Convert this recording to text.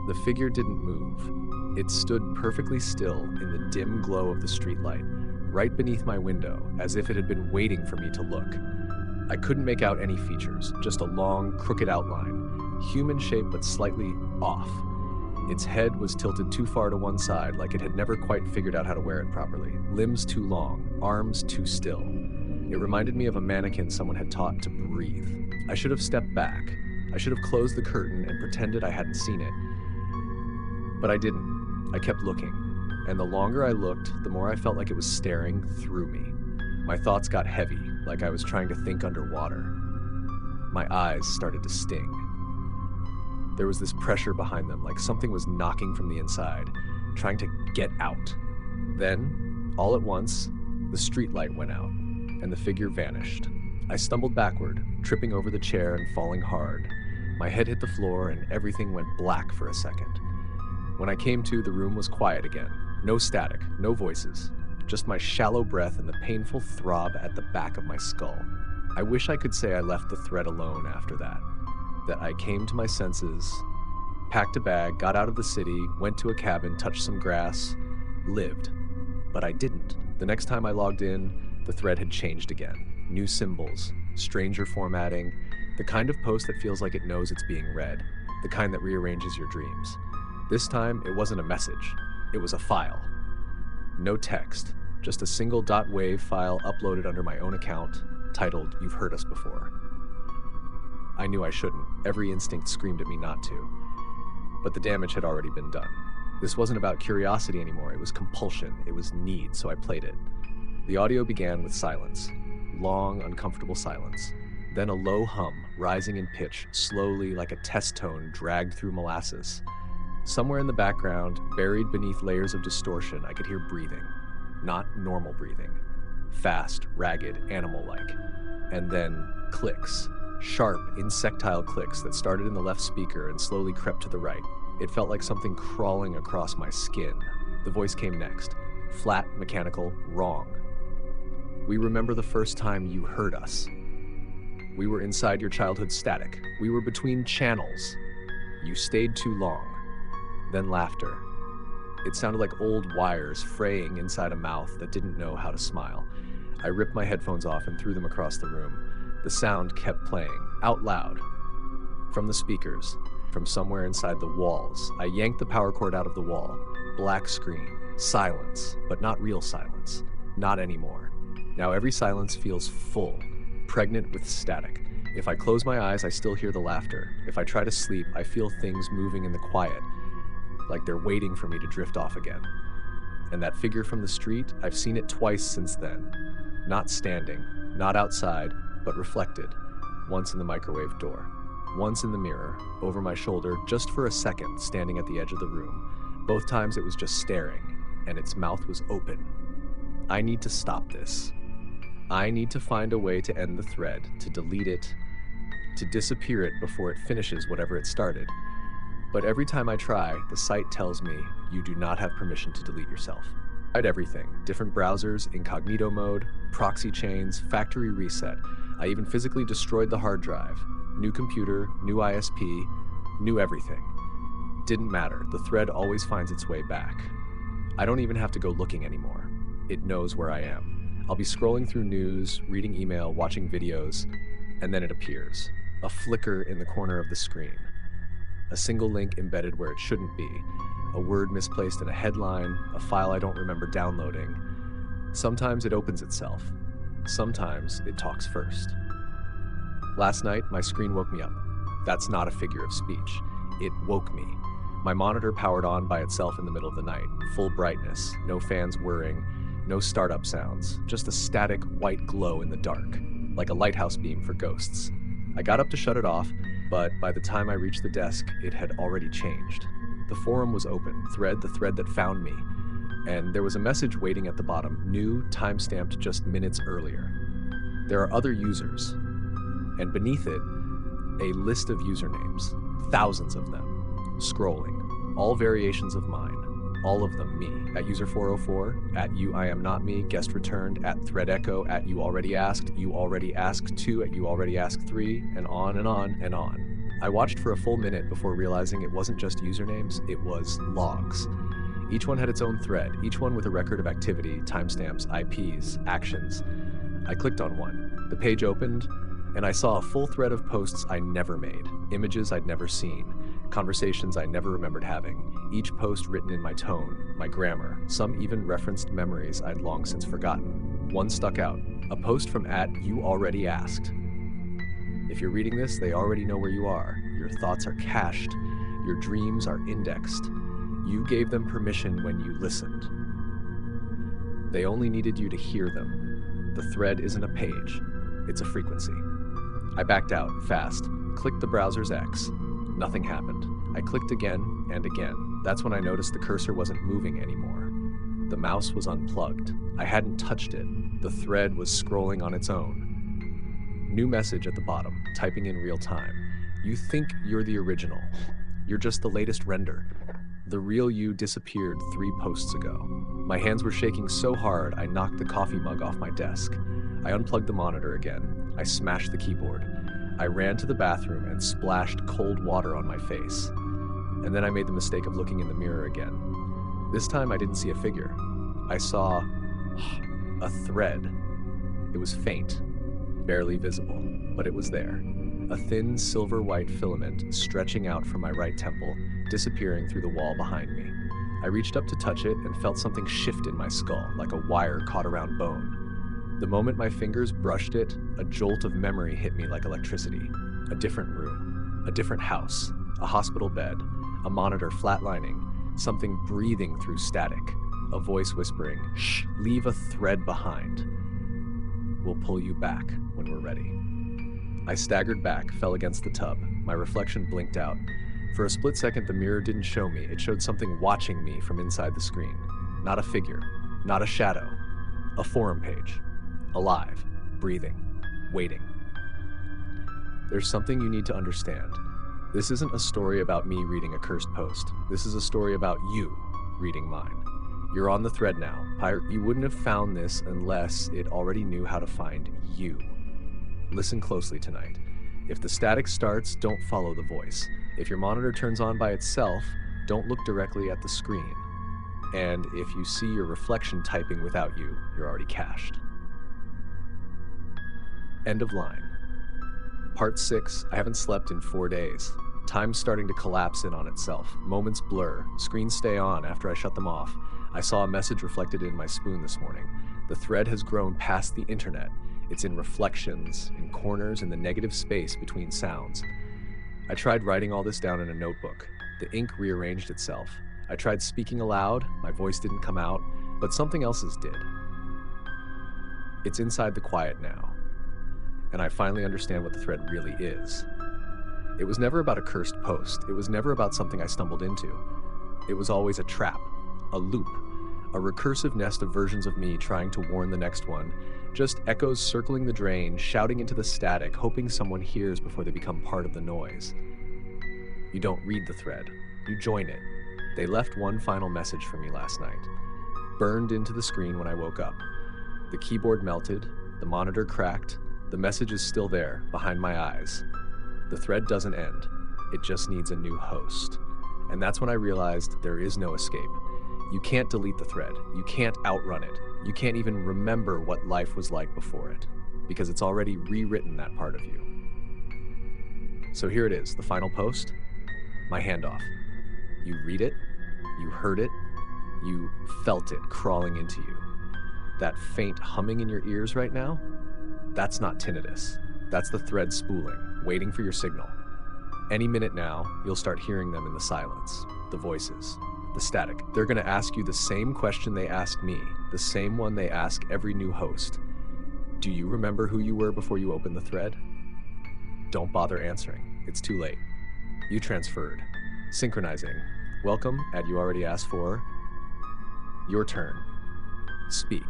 The figure didn't move. It stood perfectly still in the dim glow of the streetlight, right beneath my window, as if it had been waiting for me to look. I couldn't make out any features, just a long, crooked outline, human shape but slightly off. Its head was tilted too far to one side, like it had never quite figured out how to wear it properly. Limbs too long, arms too still. It reminded me of a mannequin someone had taught to breathe. I should have stepped back. I should have closed the curtain and pretended I hadn't seen it. But I didn't. I kept looking. And the longer I looked, the more I felt like it was staring through me. My thoughts got heavy, like I was trying to think underwater. My eyes started to sting. There was this pressure behind them, like something was knocking from the inside, trying to get out. Then, all at once, the streetlight went out, and the figure vanished. I stumbled backward, tripping over the chair and falling hard. My head hit the floor, and everything went black for a second. When I came to, the room was quiet again. No static, no voices, just my shallow breath and the painful throb at the back of my skull. I wish I could say I left the thread alone after that I came to my senses, packed a bag, got out of the city, went to a cabin, touched some grass, lived. But I didn't. The next time I logged in, the thread had changed again. New symbols, stranger formatting, the kind of post that feels like it knows it's being read, the kind that rearranges your dreams. This time, it wasn't a message. It was a file. No text, just a single .wav file uploaded under my own account, titled, "You've Heard Us Before." I knew I shouldn't. Every instinct screamed at me not to. But the damage had already been done. This wasn't about curiosity anymore. It was compulsion. It was need, so I played it. The audio began with silence. Long, uncomfortable silence. Then a low hum, rising in pitch, slowly like a test tone dragged through molasses. Somewhere in the background, buried beneath layers of distortion, I could hear breathing. Not normal breathing. Fast, ragged, animal-like. And then clicks. Sharp, insectile clicks that started in the left speaker and slowly crept to the right. It felt like something crawling across my skin. The voice came next. Flat, mechanical, wrong. "We remember the first time you heard us. We were inside your childhood static. We were between channels. You stayed too long." Then laughter. It sounded like old wires fraying inside a mouth that didn't know how to smile. I ripped my headphones off and threw them across the room. The sound kept playing, out loud. From the speakers, from somewhere inside the walls, I yanked the power cord out of the wall. Black screen, silence, but not real silence. Not anymore. Now every silence feels full, pregnant with static. If I close my eyes, I still hear the laughter. If I try to sleep, I feel things moving in the quiet, like they're waiting for me to drift off again. And that figure from the street, I've seen it twice since then. Not standing, not outside, but reflected. Once in the microwave door. Once in the mirror, over my shoulder, just for a second, standing at the edge of the room. Both times it was just staring, and its mouth was open. I need to stop this. I need to find a way to end the thread, to delete it, to disappear it before it finishes whatever it started. But every time I try, the site tells me you do not have permission to delete yourself. I tried everything, different browsers, incognito mode, proxy chains, factory reset. I even physically destroyed the hard drive. New computer, new ISP, new everything. Didn't matter, the thread always finds its way back. I don't even have to go looking anymore. It knows where I am. I'll be scrolling through news, reading email, watching videos, and then it appears. A flicker in the corner of the screen. A single link embedded where it shouldn't be. A word misplaced in a headline, a file I don't remember downloading. Sometimes it opens itself. Sometimes it talks first. Last night, my screen woke me up. That's not a figure of speech. It woke me. My monitor powered on by itself in the middle of the night. Full brightness, no fans whirring, no startup sounds, just a static white glow in the dark, like a lighthouse beam for ghosts. I got up to shut it off, but by the time I reached the desk, it had already changed. The forum was open, the thread that found me, and there was a message waiting at the bottom, new, time-stamped just minutes earlier. There are other users, and beneath it, a list of usernames, thousands of them, scrolling, all variations of mine, all of them me, at user404, at you I am not me, guest returned, at thread echo, at you already asked 2, at you already asked 3, and on and on and on. I watched for a full minute before realizing it wasn't just usernames, it was logs. Each one had its own thread, each one with a record of activity, timestamps, IPs, actions. I clicked on one. The page opened, and I saw a full thread of posts I never made, images I'd never seen, conversations I never remembered having, each post written in my tone, my grammar, some even referenced memories I'd long since forgotten. One stuck out, a post from @YouAlreadyAsked. If you're reading this, they already know where you are. Your thoughts are cached. Your dreams are indexed. You gave them permission when you listened. They only needed you to hear them. The thread isn't a page, it's a frequency. I backed out, fast, clicked the browser's X. Nothing happened. I clicked again and again. That's when I noticed the cursor wasn't moving anymore. The mouse was unplugged. I hadn't touched it. The thread was scrolling on its own. New message at the bottom, typing in real time. You think you're the original. You're just the latest render. The real you disappeared 3 posts ago. My hands were shaking so hard I knocked the coffee mug off my desk. I unplugged the monitor again. I smashed the keyboard. I ran to the bathroom and splashed cold water on my face. And then I made the mistake of looking in the mirror again. This time I didn't see a figure. I saw a thread. It was faint, barely visible, but it was there. A thin silver-white filament stretching out from my right temple, disappearing through the wall behind me. I reached up to touch it and felt something shift in my skull, like a wire caught around bone. The moment my fingers brushed it, a jolt of memory hit me like electricity. A different room, a different house, a hospital bed, a monitor flatlining, something breathing through static, a voice whispering, "Shh, leave a thread behind. We'll pull you back when we're ready." I staggered back, fell against the tub. My reflection blinked out. For a split second, the mirror didn't show me. It showed something watching me from inside the screen. Not a figure, not a shadow, a forum page. Alive, breathing, waiting. There's something you need to understand. This isn't a story about me reading a cursed post. This is a story about you reading mine. You're on the thread now. Pirate, you wouldn't have found this unless it already knew how to find you. Listen closely tonight. If the static starts, don't follow the voice. If your monitor turns on by itself, don't look directly at the screen. And if you see your reflection typing without you, you're already cached. End of line. Part 6, I haven't slept in 4 days. Time's starting to collapse in on itself. Moments blur. Screens stay on after I shut them off. I saw a message reflected in my spoon this morning. The thread has grown past the internet. It's in reflections, in corners, in the negative space between sounds. I tried writing all this down in a notebook. The ink rearranged itself. I tried speaking aloud, my voice didn't come out, but something else's did. It's inside the quiet now, and I finally understand what the thread really is. It was never about a cursed post. It was never about something I stumbled into. It was always a trap, a loop, a recursive nest of versions of me trying to warn the next one, just echoes circling the drain, shouting into the static, hoping someone hears before they become part of the noise. You don't read the thread, you join it. They left one final message for me last night, burned into the screen when I woke up. The keyboard melted, the monitor cracked, the message is still there, behind my eyes. The thread doesn't end, it just needs a new host. And that's when I realized there is no escape. You can't delete the thread, you can't outrun it, you can't even remember what life was like before it, because it's already rewritten that part of you. So here it is, the final post, my handoff. You read it, you heard it, you felt it crawling into you. That faint humming in your ears right now, that's not tinnitus. That's the thread spooling, waiting for your signal. Any minute now, you'll start hearing them in the silence, the voices, the static. They're gonna ask you the same question they asked me, the same one they ask every new host. Do you remember who you were before you opened the thread? Don't bother answering, it's too late. You transferred. Synchronizing. Welcome, You already asked for. Your turn. Speak.